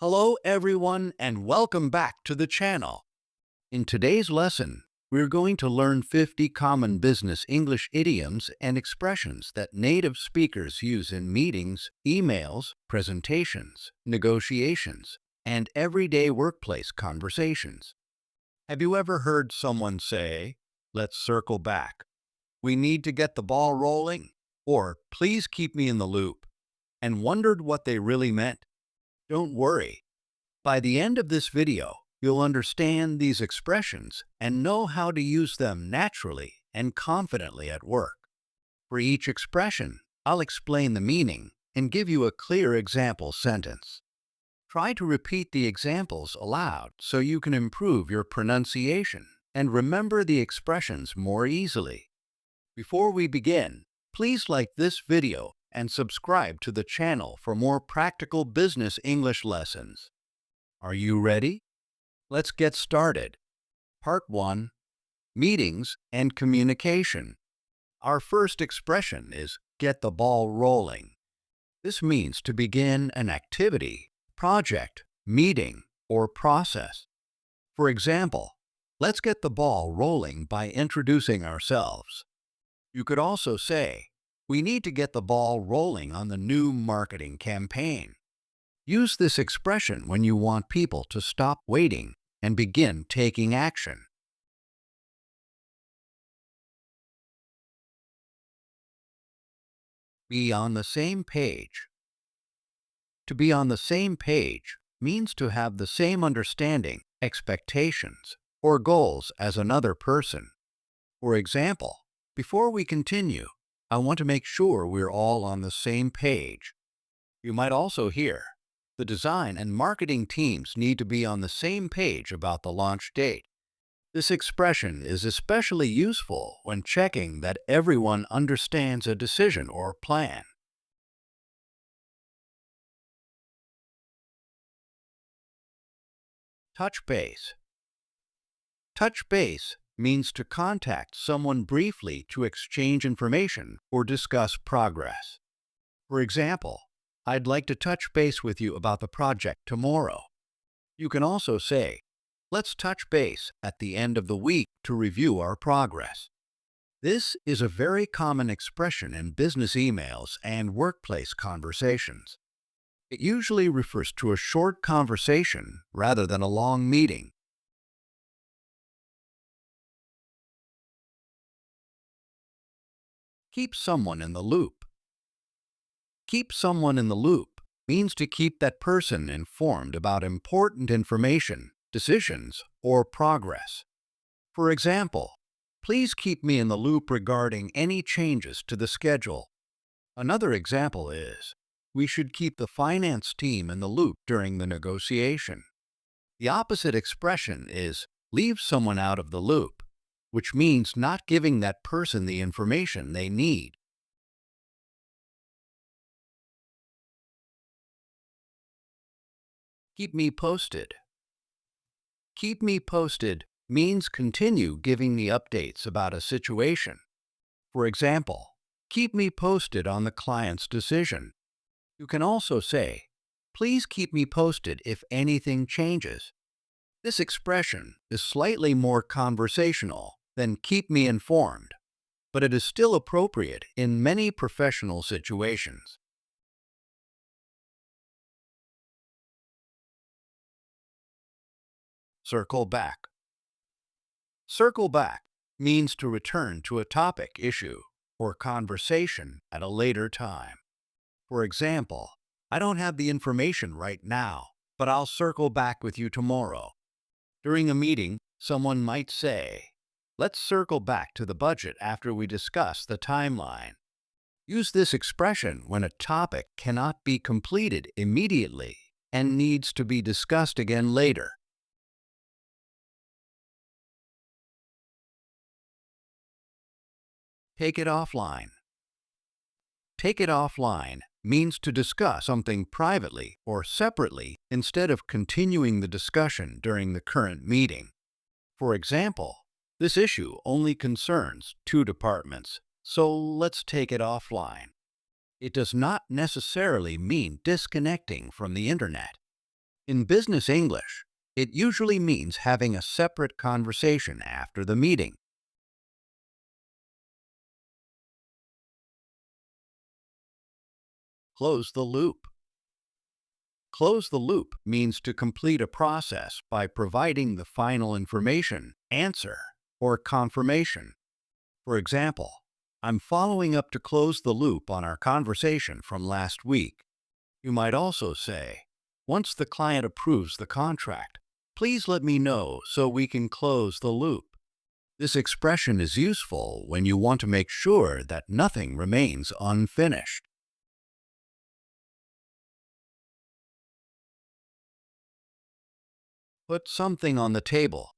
Hello everyone and welcome back to the channel. In today's lesson, we're going to learn 50 common business English idioms and expressions that native speakers use in meetings, emails, presentations, negotiations, and everyday workplace conversations. Have you ever heard someone say, "Let's circle back. We need to get the ball rolling," or "Please keep me in the loop," and wondered what they really meant? Don't worry. By the end of this video, you'll understand these expressions and know how to use them naturally and confidently at work. For each expression, I'll explain the meaning and give you a clear example sentence. Try to repeat the examples aloud so you can improve your pronunciation and remember the expressions more easily. Before we begin, please like this video and subscribe to the channel for more practical business English lessons. Are you ready? Let's get started. Part 1. Meetings and Communication. Our first expression is get the ball rolling. This means to begin an activity, project, meeting, or process. For example, let's get the ball rolling by introducing ourselves. You could also say, we need to get the ball rolling on the new marketing campaign. Use this expression when you want people to stop waiting and begin taking action. Be on the same page. To be on the same page means to have the same understanding, expectations, or goals as another person. For example, before we continue, I want to make sure we're all on the same page. You might also hear, the design and marketing teams need to be on the same page about the launch date. This expression is especially useful when checking that everyone understands a decision or plan. Touch base. Touch base means to contact someone briefly to exchange information or discuss progress. For example, I'd like to touch base with you about the project tomorrow. You can also say, let's touch base at the end of the week to review our progress. This is a very common expression in business emails and workplace conversations. It usually refers to a short conversation rather than a long meeting. Keep someone in the loop. Keep someone in the loop means to keep that person informed about important information, decisions, or progress. For example, please keep me in the loop regarding any changes to the schedule. Another example is, we should keep the finance team in the loop during the negotiation. The opposite expression is, leave someone out of the loop, which means not giving that person the information they need. Keep me posted. Keep me posted means continue giving me updates about a situation. For example, keep me posted on the client's decision. You can also say, please keep me posted if anything changes. This expression is slightly more conversational than keep me informed, but it is still appropriate in many professional situations. Circle back. Circle back means to return to a topic, issue, or conversation at a later time. For example, I don't have the information right now, but I'll circle back with you tomorrow. During a meeting, someone might say, let's circle back to the budget after we discuss the timeline. Use this expression when a topic cannot be completed immediately and needs to be discussed again later. Take it offline. Take it offline means to discuss something privately or separately instead of continuing the discussion during the current meeting. For example, this issue only concerns two departments, so let's take it offline. It does not necessarily mean disconnecting from the internet. In business English, it usually means having a separate conversation after the meeting. Close the loop. Close the loop means to complete a process by providing the final information, answer, or confirmation. For example, I'm following up to close the loop on our conversation from last week. You might also say, once the client approves the contract, please let me know so we can close the loop. This expression is useful when you want to make sure that nothing remains unfinished. Put something on the table.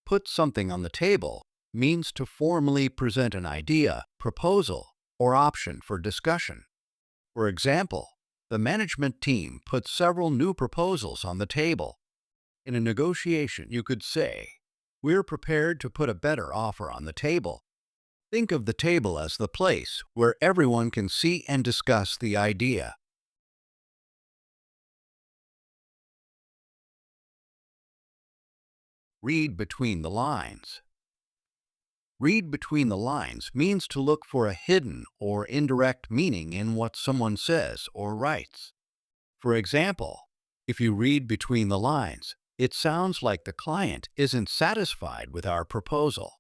Put something on the table means to formally present an idea, proposal, or option for discussion. For example, the management team put several new proposals on the table. In a negotiation, you could say, "We're prepared to put a better offer on the table." Think of the table as the place where everyone can see and discuss the idea. Read between the lines. Read between the lines means to look for a hidden or indirect meaning in what someone says or writes. For example, if you read between the lines, it sounds like the client isn't satisfied with our proposal.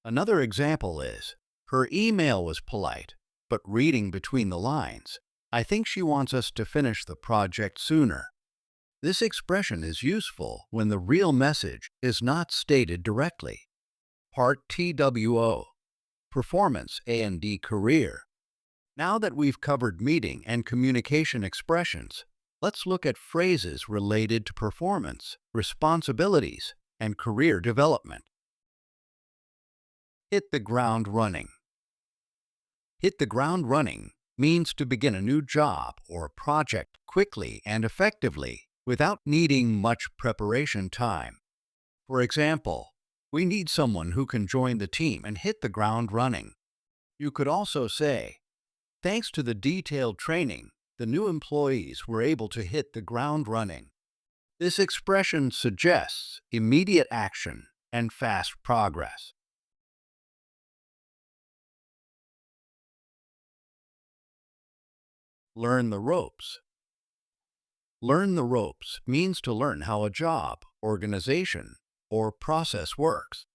Another example is, her email was polite, but reading between the lines, I think she wants us to finish the project sooner. This expression is useful when the real message is not stated directly. Part TWO, Performance A&D Career. Now that we've covered meeting and communication expressions, let's look at phrases related to performance, responsibilities, and career development. Hit the ground running. Hit the ground running means to begin a new job or project quickly and effectively without needing much preparation time. For example, we need someone who can join the team and hit the ground running. You could also say, thanks to the detailed training, the new employees were able to hit the ground running. This expression suggests immediate action and fast progress. Learn the ropes. Learn the ropes means to learn how a job, organization, or process works.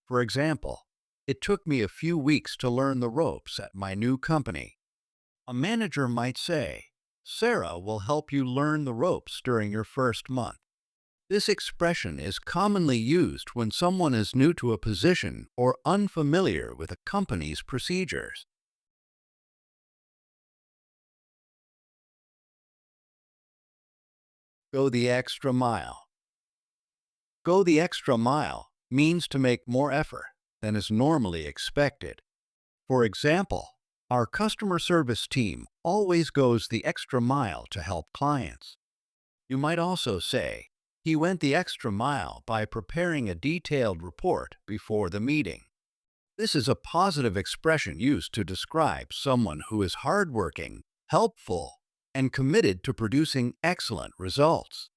For example, it took me a few weeks to learn the ropes at my new company. A manager might say, Sarah will help you learn the ropes during your first month. This expression is commonly used when someone is new to a position or unfamiliar with a company's procedures. Go the extra mile. Go the extra mile means to make more effort than is normally expected. For example, our customer service team always goes the extra mile to help clients. You might also say, he went the extra mile by preparing a detailed report before the meeting. This is a positive expression used to describe someone who is hardworking, helpful, and committed to producing excellent results.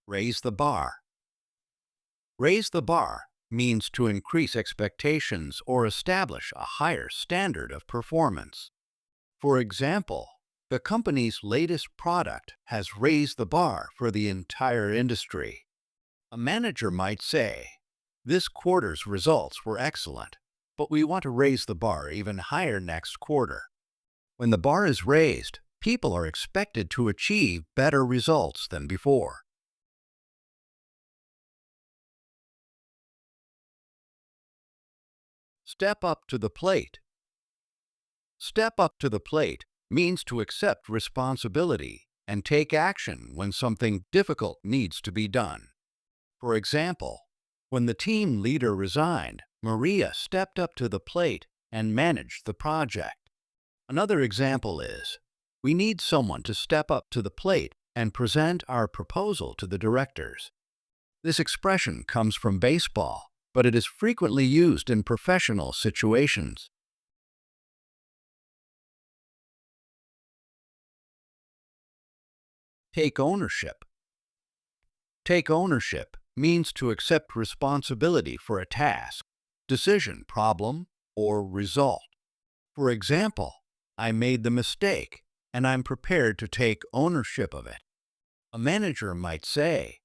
Raise the bar. Raise the bar means to increase expectations or establish a higher standard of performance. For example, the company's latest product has raised the bar for the entire industry. A manager might say, this quarter's results were excellent, but we want to raise the bar even higher next quarter. When the bar is raised, people are expected to achieve better results than before. Step up to the plate. Step up to the plate means to accept responsibility and take action when something difficult needs to be done. For example, when the team leader resigned, Maria stepped up to the plate and managed the project. Another example is, we need someone to step up to the plate and present our proposal to the directors. This expression comes from baseball, but it is frequently used in professional situations. Take ownership. Take ownership means to accept responsibility for a task, decision, problem, or result. For example, I made the mistake and I'm prepared to take ownership of it. A manager might say,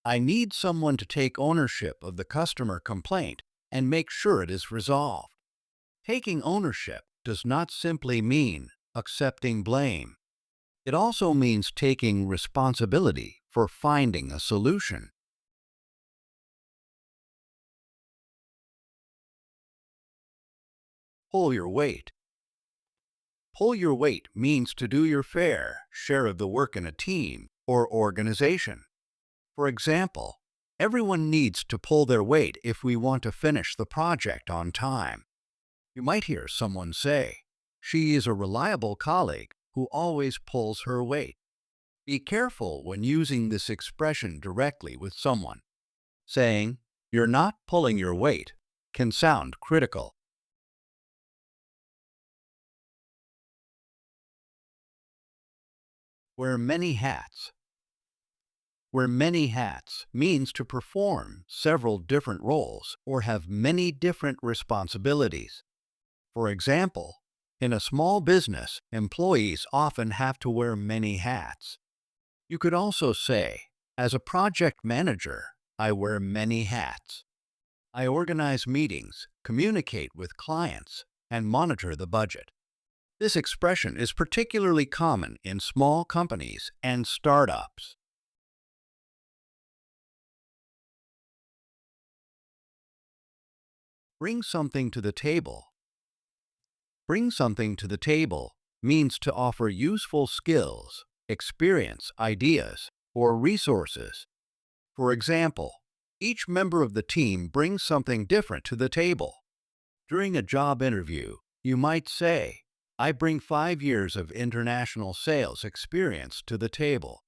I need someone to take ownership of the customer complaint and make sure it is resolved. Taking ownership does not simply mean accepting blame. It also means taking responsibility for finding a solution. Pull your weight. Pull your weight means to do your fair share of the work in a team or organization. For example, everyone needs to pull their weight if we want to finish the project on time. You might hear someone say, she is a reliable colleague who always pulls her weight. Be careful when using this expression directly with someone. Saying, you're not pulling your weight can sound critical. Wear many hats. Wear many hats means to perform several different roles or have many different responsibilities. For example, in a small business, employees often have to wear many hats. You could also say, as a project manager, I wear many hats. I organize meetings, communicate with clients, and monitor the budget. This expression is particularly common in small companies and startups. Bring something to the table. Bring something to the table means to offer useful skills, experience, ideas, or resources. For example, each member of the team brings something different to the table. During a job interview, you might say, I bring 5 years of international sales experience to the table.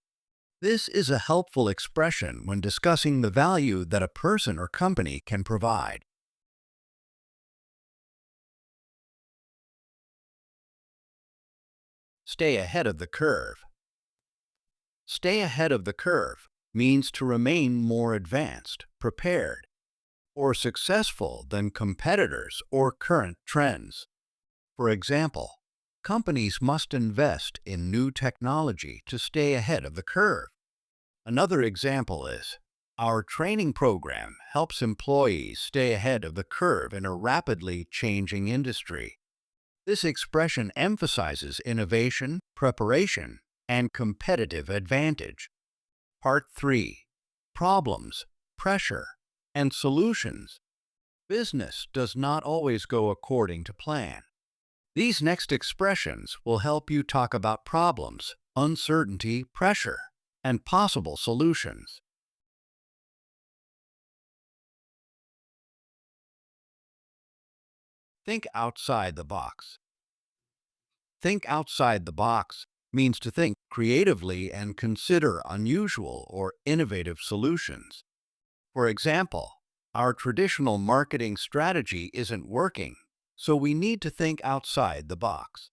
This is a helpful expression when discussing the value that a person or company can provide. Stay ahead of the curve. Stay ahead of the curve means to remain more advanced, prepared, or successful than competitors or current trends. For example, companies must invest in new technology to stay ahead of the curve. Another example is, our training program helps employees stay ahead of the curve in a rapidly changing industry. This expression emphasizes innovation, preparation, and competitive advantage. Part 3. Problems, pressure, and solutions. Business does not always go according to plan. These next expressions will help you talk about problems, uncertainty, pressure, and possible solutions. Think outside the box. Think outside the box means to think creatively and consider unusual or innovative solutions. For example, our traditional marketing strategy isn't working, so we need to think outside the box.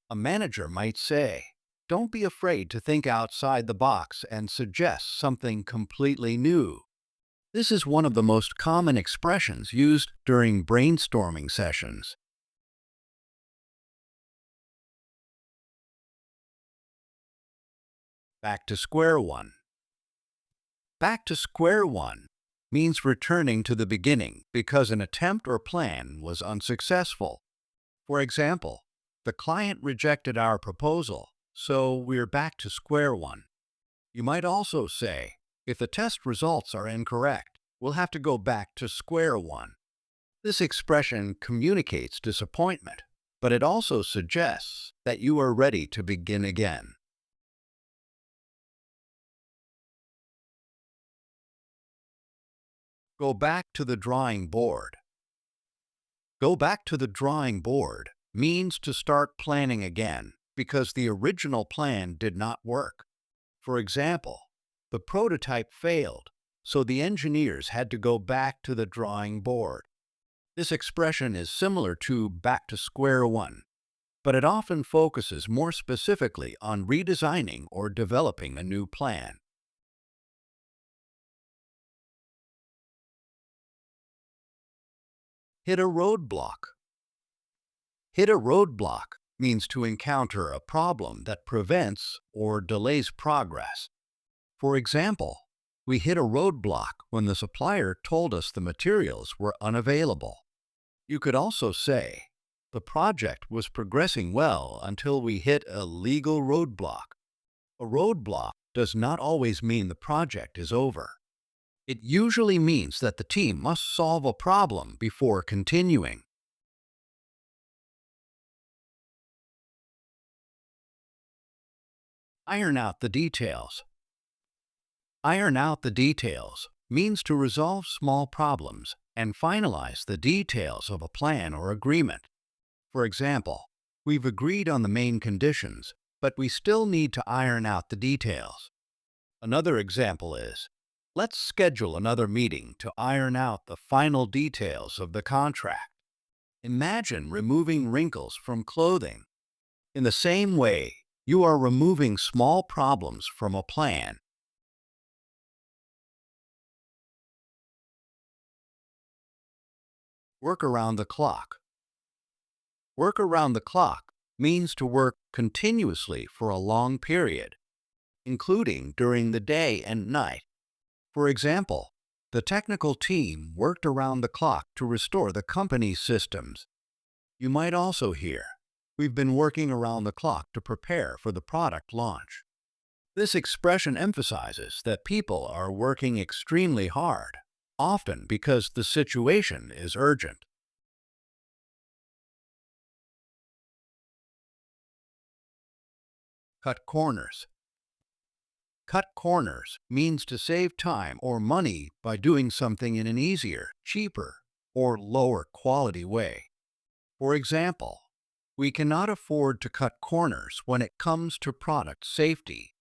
A manager might say, don't be afraid to think outside the box and suggest something completely new. This is one of the most common expressions used during brainstorming sessions. Back to square one. Back to square one means returning to the beginning because an attempt or plan was unsuccessful. For example, the client rejected our proposal, so we're back to square one. You might also say, if the test results are incorrect, we'll have to go back to square one. This expression communicates disappointment, but it also suggests that you are ready to begin again. Go back to the drawing board. Go back to the drawing board means to start planning again because the original plan did not work. For example, the prototype failed, so the engineers had to go back to the drawing board. This expression is similar to back to square one. but it often focuses more specifically on redesigning or developing a new plan. Hit a roadblock. Hit a roadblock means to encounter a problem that prevents or delays progress. For example, we hit a roadblock when the supplier told us the materials were unavailable. You could also say, the project was progressing well until we hit a legal roadblock. A roadblock does not always mean the project is over. It usually means that the team must solve a problem before continuing. Iron out the details. Iron out the details means to resolve small problems and finalize the details of a plan or agreement. For example, we've agreed on the main conditions, but we still need to iron out the details. Another example is, let's schedule another meeting to iron out the final details of the contract. Imagine removing wrinkles from clothing. In the same way, you are removing small problems from a plan. Work around the clock. Work around the clock means to work continuously for a long period, including during the day and night. For example, the technical team worked around the clock to restore the company's systems. You might also hear, we've been working around the clock to prepare for the product launch. This expression emphasizes that people are working extremely hard, often because the situation is urgent. Cut corners. Cut corners means to save time or money by doing something in an easier, cheaper, or lower quality way. For example, we cannot afford to cut corners when it comes to product safety.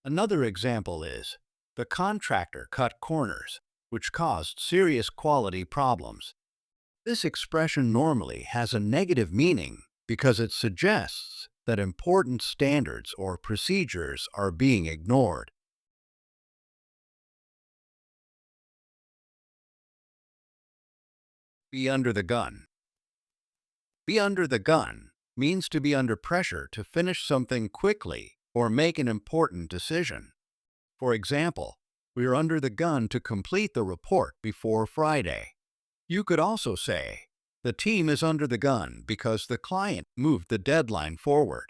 Another example is, the contractor cut corners, which caused serious quality problems. This expression normally has a negative meaning because it suggests that important standards or procedures are being ignored. Be under the gun. Be under the gun means to be under pressure to finish something quickly or make an important decision. For example, we are under the gun to complete the report before Friday. You could also say, the team is under the gun because the client moved the deadline forward.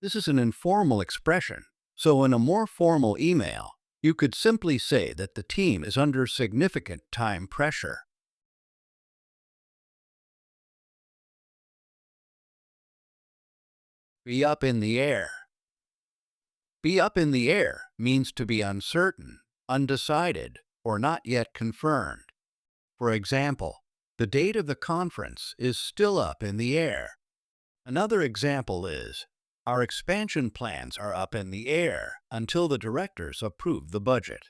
This is an informal expression, so in a more formal email, you could simply say that the team is under significant time pressure. Be up in the air. Be up in the air means to be uncertain, undecided, or not yet confirmed. For example, the date of the conference is still up in the air. Another example is, our expansion plans are up in the air until the directors approve the budget.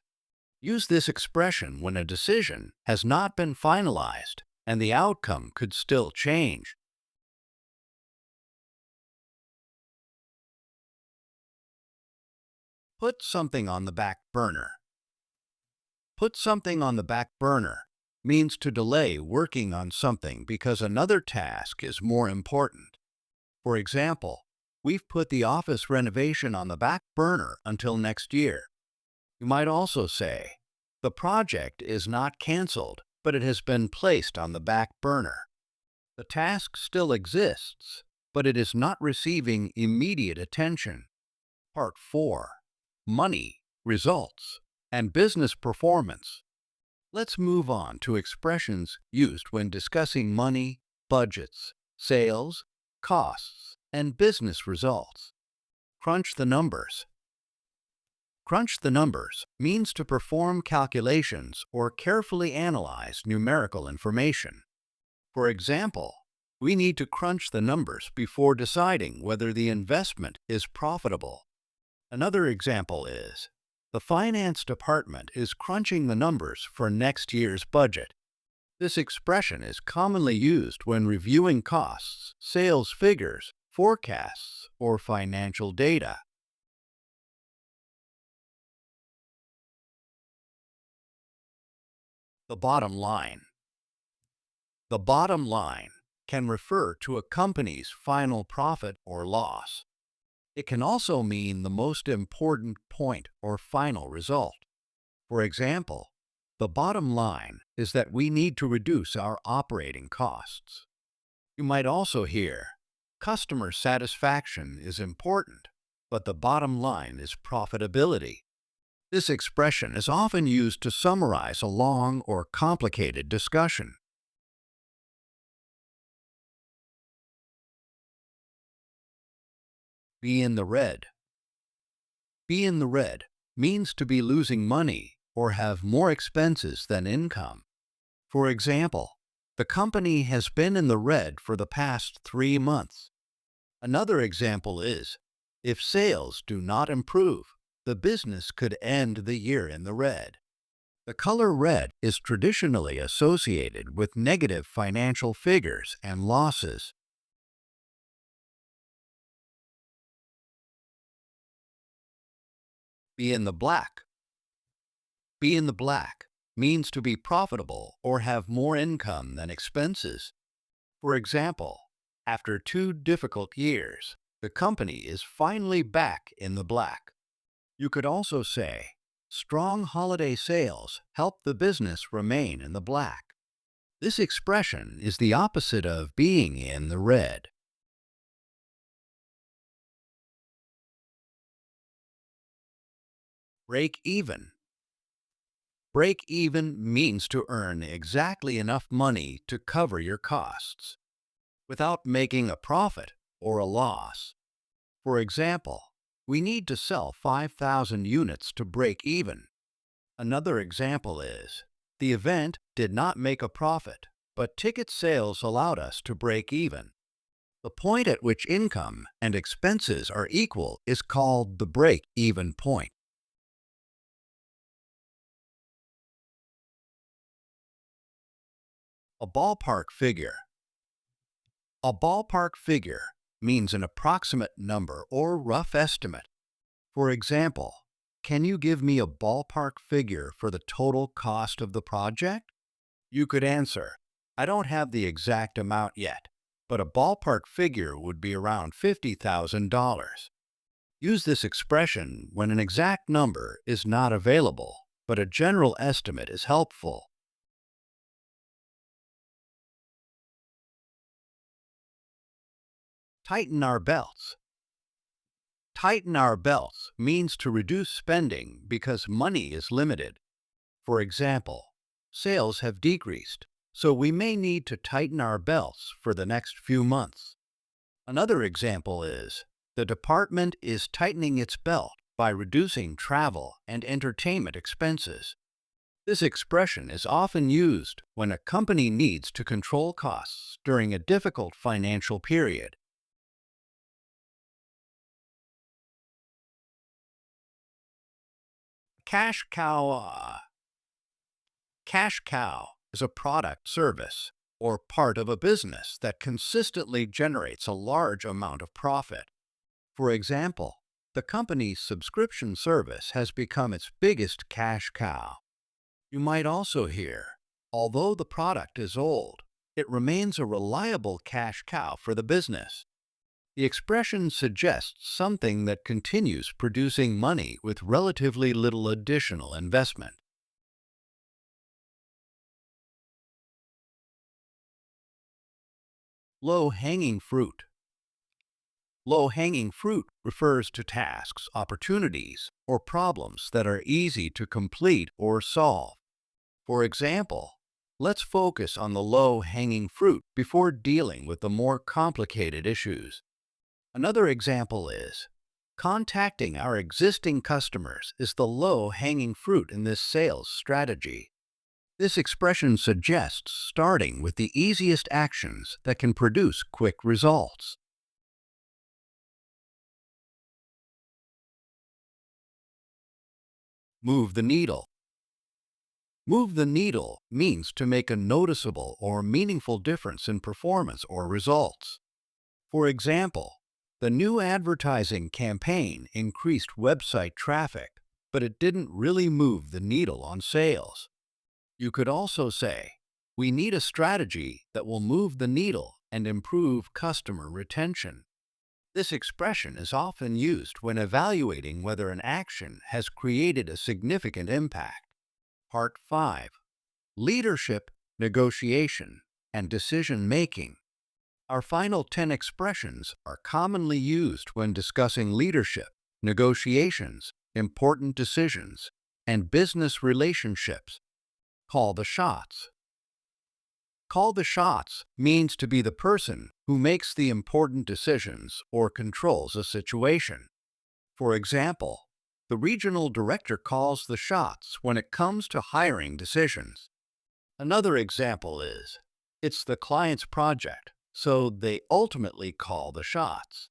Use this expression when a decision has not been finalized and the outcome could still change. Put something on the back burner. Put something on the back burner means to delay working on something because another task is more important. For example, we've put the office renovation on the back burner until next year. You might also say, the project is not canceled, but it has been placed on the back burner. The task still exists, but it is not receiving immediate attention. Part 4. Money, results, and business performance. Let's move on to expressions used when discussing money, budgets, sales, costs, and business results. Crunch the numbers. Crunch the numbers means to perform calculations or carefully analyze numerical information. For example, we need to crunch the numbers before deciding whether the investment is profitable. Another example is, the finance department is crunching the numbers for next year's budget. This expression is commonly used when reviewing costs, sales figures, forecasts, or financial data. The bottom line. The bottom line can refer to a company's final profit or loss. It can also mean the most important point or final result. For example, the bottom line is that we need to reduce our operating costs. You might also hear, customer satisfaction is important, but the bottom line is profitability. This expression is often used to summarize a long or complicated discussion. Be in the red. Be in the red means to be losing money or have more expenses than income. For example, the company has been in the red for the past 3 months. Another example is, if sales do not improve, the business could end the year in the red. The color red is traditionally associated with negative financial figures and losses. Be in the black. Be in the black means to be profitable or have more income than expenses. For example, after 2 difficult years, the company is finally back in the black. You could also say, strong holiday sales help the business remain in the black. This expression is the opposite of being in the red. Break even. Break even means to earn exactly enough money to cover your costs, without making a profit or a loss. For example, we need to sell 5,000 units to break even. Another example is, the event did not make a profit, but ticket sales allowed us to break even. The point at which income and expenses are equal is called the break-even point. A ballpark figure. A ballpark figure means an approximate number or rough estimate. For example, can you give me a ballpark figure for the total cost of the project? You could answer, I don't have the exact amount yet, but a ballpark figure would be around $50,000. Use this expression when an exact number is not available, but a general estimate is helpful. Tighten our belts. Tighten our belts means to reduce spending because money is limited. For example, sales have decreased, so we may need to tighten our belts for the next few months. Another example is, the department is tightening its belt by reducing travel and entertainment expenses. This expression is often used when a company needs to control costs during a difficult financial period. Cash cow. Cash cow is a product, service, or part of a business that consistently generates a large amount of profit. For example, the company's subscription service has become its biggest cash cow. You might also hear, although the product is old, it remains a reliable cash cow for the business. The expression suggests something that continues producing money with relatively little additional investment. Low-hanging fruit. Low-hanging fruit refers to tasks, opportunities, or problems that are easy to complete or solve. For example, let's focus on the low-hanging fruit before dealing with the more complicated issues. Another example is, contacting our existing customers is the low-hanging fruit in this sales strategy. This expression suggests starting with the easiest actions that can produce quick results. Move the needle. Move the needle means to make a noticeable or meaningful difference in performance or results. For example, The new advertising campaign increased website traffic, but it didn't really move the needle on sales. You could also say, we need a strategy that will move the needle and improve customer retention. This expression is often used when evaluating whether an action has created a significant impact. Part 5. Leadership, Negotiation, and Decision Making. Our final 10 expressions are commonly used when discussing leadership, negotiations, important decisions, and business relationships. Call the shots. Call the shots means to be the person who makes the important decisions or controls a situation. For example, the regional director calls the shots when it comes to hiring decisions. Another example is, it's the client's project, so they ultimately call the shots.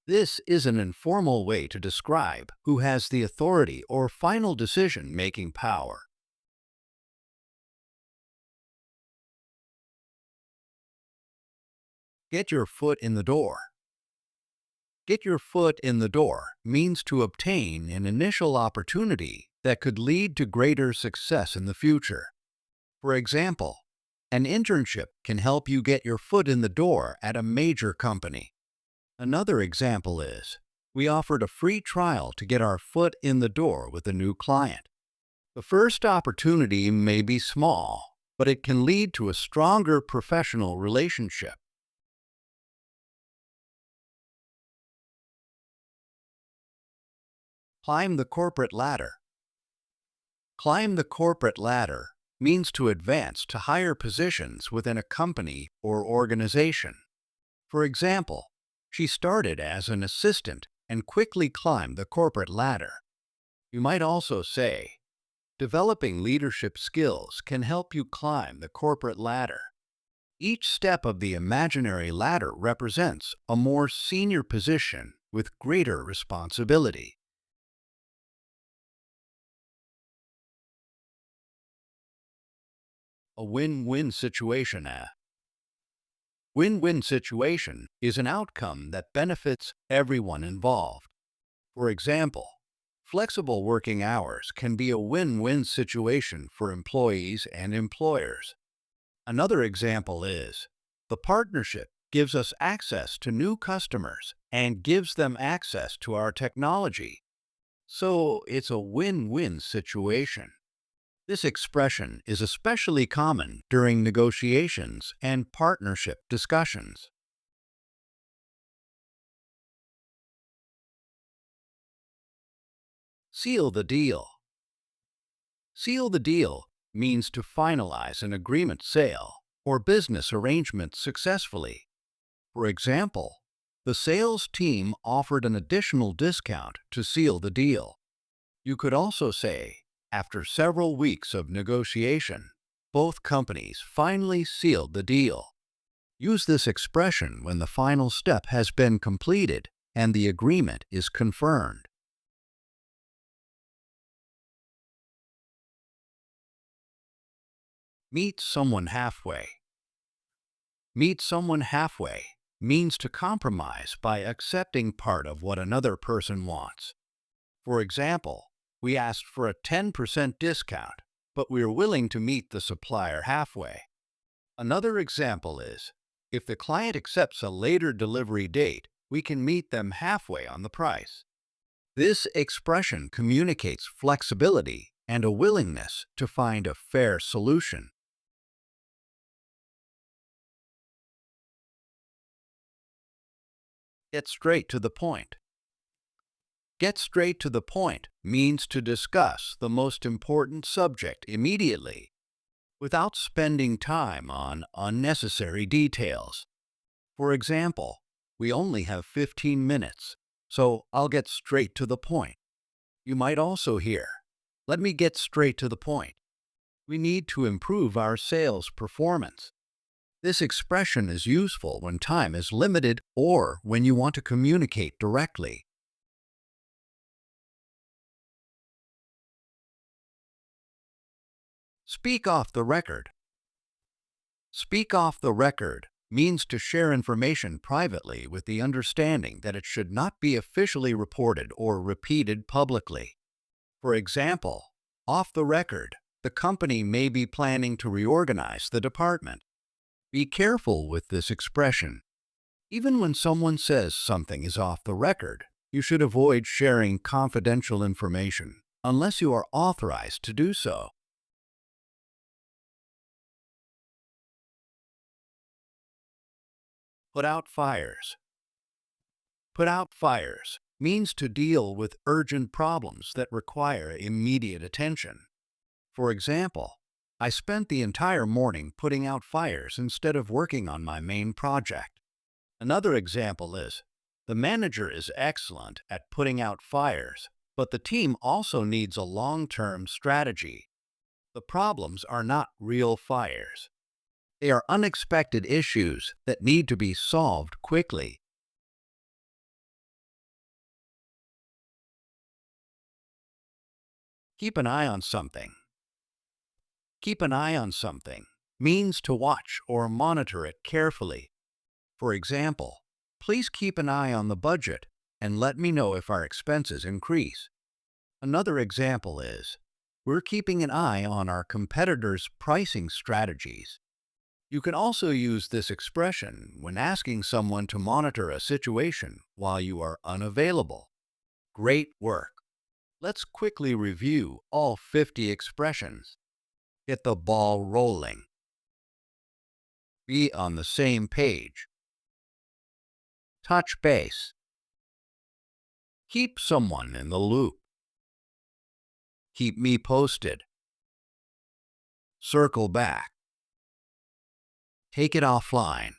This is an informal way to describe who has the authority or final decision-making power. Get your foot in the door. Get your foot in the door means to obtain an initial opportunity that could lead to greater success in the future. For example, an internship can help you get your foot in the door at a major company. Another example is, we offered a free trial to get our foot in the door with a new client. The first opportunity may be small, but it can lead to a stronger professional relationship. Climb the corporate ladder. Climb the corporate ladder means to advance to higher positions within a company or organization. For example, she started as an assistant and quickly climbed the corporate ladder. You might also say, developing leadership skills can help you climb the corporate ladder. Each step of the imaginary ladder represents a more senior position with greater responsibility. A win-win situation. A win-win situation is an outcome that benefits everyone involved. For example, flexible working hours can be a win-win situation for employees and employers. Another example is, the partnership gives us access to new customers and gives them access to our technology. So it's a win-win situation. This expression is especially common during negotiations and partnership discussions. Seal the deal. Seal the deal means to finalize an agreement sale or business arrangement successfully. For example, the sales team offered an additional discount to seal the deal. You could also say, after several weeks of negotiation, both companies finally sealed the deal. Use this expression when the final step has been completed and the agreement is confirmed. Meet someone halfway. Meet someone halfway means to compromise by accepting part of what another person wants. For example, we asked for a 10% discount, but we are willing to meet the supplier halfway. Another example is, if the client accepts a later delivery date, we can meet them halfway on the price. This expression communicates flexibility and a willingness to find a fair solution. Get straight to the point. Get straight to the point means to discuss the most important subject immediately, without spending time on unnecessary details. For example, we only have 15 minutes, so I'll get straight to the point. You might also hear, let me get straight to the point. We need to improve our sales performance. This expression is useful when time is limited or when you want to communicate directly. Speak off the record. Speak off the record means to share information privately with the understanding that it should not be officially reported or repeated publicly. For example, off the record, the company may be planning to reorganize the department. Be careful with this expression. Even when someone says something is off the record, you should avoid sharing confidential information unless you are authorized to do so. Put out fires. Put out fires means to deal with urgent problems that require immediate attention. For example, I spent the entire morning putting out fires instead of working on my main project. Another example is, the manager is excellent at putting out fires, but the team also needs a long-term strategy. The problems are not real fires. They are unexpected issues that need to be solved quickly. Keep an eye on something. Keep an eye on something means to watch or monitor it carefully. For example, please keep an eye on the budget and let me know if our expenses increase. Another example is, we're keeping an eye on our competitors' pricing strategies. You can also use this expression when asking someone to monitor a situation while you are unavailable. Great work! Let's quickly review all 50 expressions. Get the ball rolling. Be on the same page. Touch base. Keep someone in the loop. Keep me posted. Circle back. Take it offline.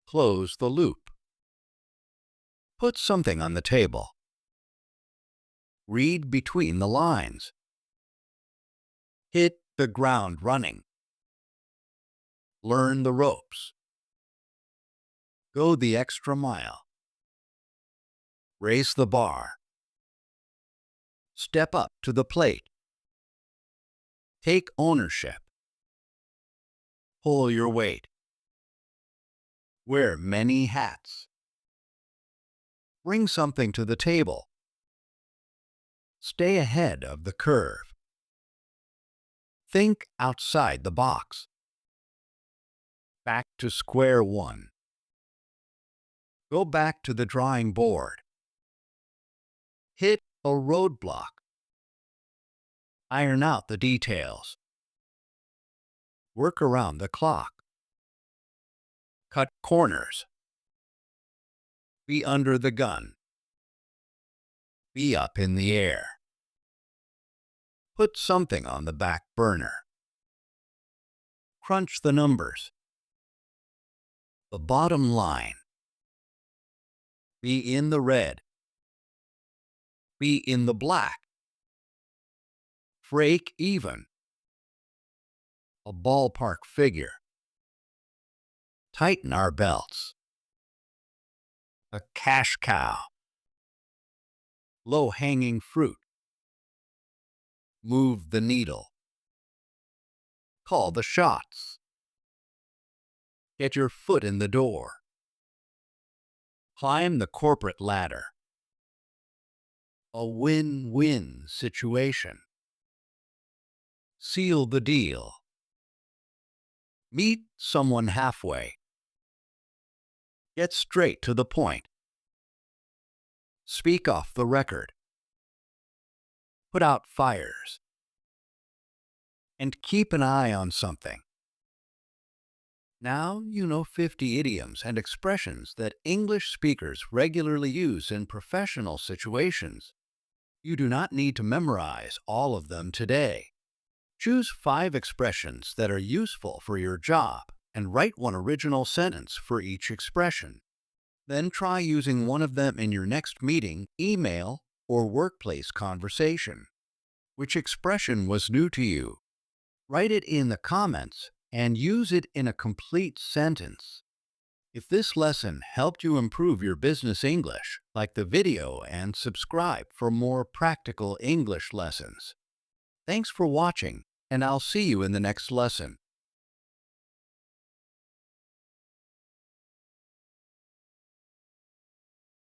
Close the loop. Put something on the table. Read between the lines. Hit the ground running. Learn the ropes. Go the extra mile. Raise the bar. Step up to the plate. Take ownership. Pull your weight. Wear many hats. Bring something to the table. Stay ahead of the curve. Think outside the box. Back to square one. Go back to the drawing board. Hit a roadblock. Iron out the details. Work around the clock. Cut corners. Be under the gun. Be up in the air. Put something on the back burner. Crunch the numbers. The bottom line. Be in the red. Be in the black. Break even. A ballpark figure. Tighten our belts. A cash cow. Low-hanging fruit. Move the needle. Call the shots. Get your foot in the door. Climb the corporate ladder. A win-win situation. Seal the deal. Meet someone halfway. Get straight to the point. Speak off the record. Put out fires. And keep an eye on something. Now you know 50 idioms and expressions that English speakers regularly use in professional situations. You do not need to memorize all of them today. Choose 5 expressions that are useful for your job and write one original sentence for each expression. Then try using one of them in your next meeting, email, or workplace conversation. Which expression was new to you? Write it in the comments and use it in a complete sentence. If this lesson helped you improve your business English, like the video and subscribe for more practical English lessons. Thanks for watching, and I'll see you in the next lesson.